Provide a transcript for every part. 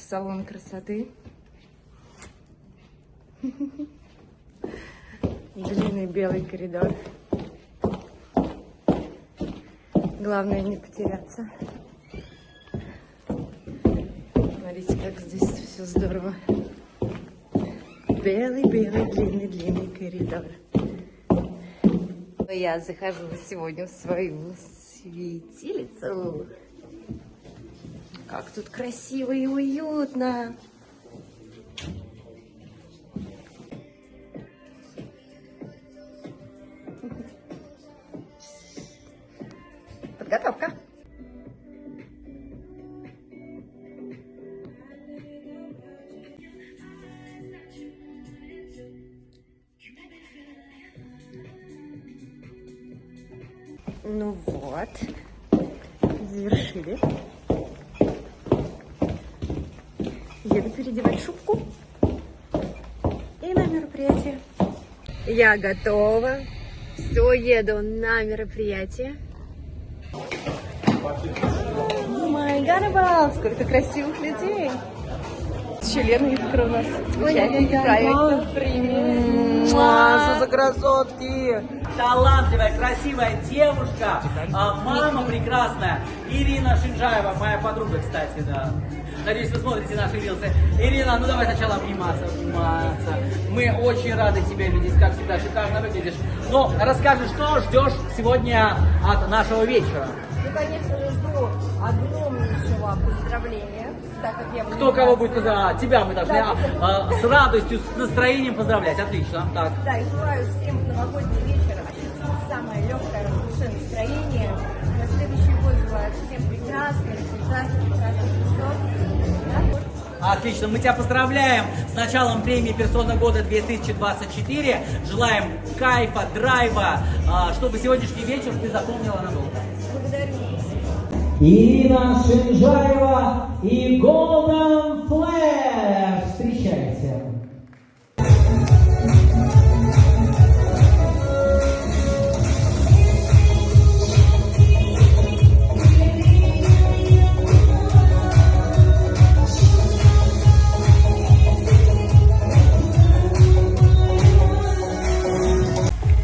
салон красоты. Длинный белый коридор. Главное не потеряться. Смотрите, как здесь все здорово. Белый-белый, длинный-длинный коридор. Я захожу сегодня в свою светилицу. Как тут красиво и уютно. Подготовка. Ну вот, завершили. Еду переодевать шубку и на мероприятие. Я готова. Все, еду на мероприятие. Май гад, сколько красивых людей. Члены искры у нас. Участники проекта. Привет. Что за красотки! Талантливая, красивая девушка, мама прекрасная, Ирина Шинжаева, моя подруга, кстати, да. Надеюсь, вы смотрите наши рилсы. Ирина, ну давай сначала обниматься. Мы очень рады тебя видеть, как всегда, шикарно выглядишь. Но расскажи, что ждешь сегодня от нашего вечера? Ну, конечно же, жду огромнейшего поздравления, так как я... Кто кого будет поздравлять? Тебя мы должны с радостью, с настроением поздравлять. Отлично. Так. Да, и желаю всем в новогодний вечер ощутить самое легкое, радушное настроение. На следующий год желаю всем прекрасных часов. Отлично, мы тебя поздравляем с началом премии «Персона года 2024». Желаем кайфа, драйва, чтобы сегодняшний вечер ты запомнила надолго. Благодарю. Ирина Шинжаева и Golden Flash. Встречайте.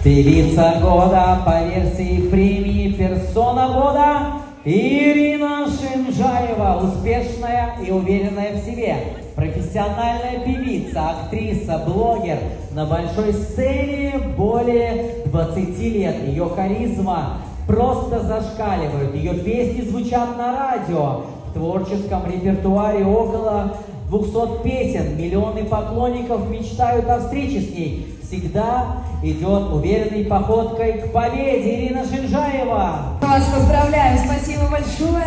Певица года по версии премии «Персона года» Ирина Шинжаева. Успешная и уверенная в себе. Профессиональная певица, актриса, блогер. На большой сцене более 20 лет. Ее харизма просто зашкаливает. Ее песни звучат на радио. В творческом репертуаре около 200 песен. Миллионы поклонников мечтают о встрече с ней. Всегда идет уверенной походкой к победе. Ирина Шинжаева. Вас поздравляю, спасибо большое.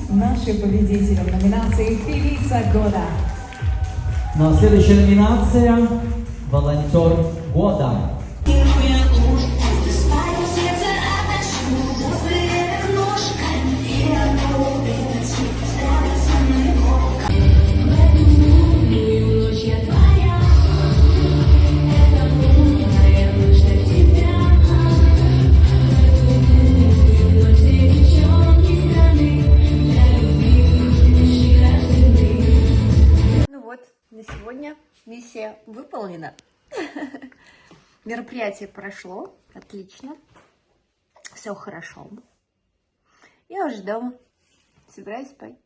Наши победители в номинации «Певица года». Ну а следующая номинация «Волонтер года». На сегодня миссия выполнена. Мероприятие прошло отлично. Все хорошо. Я уже дома. Собираюсь спать.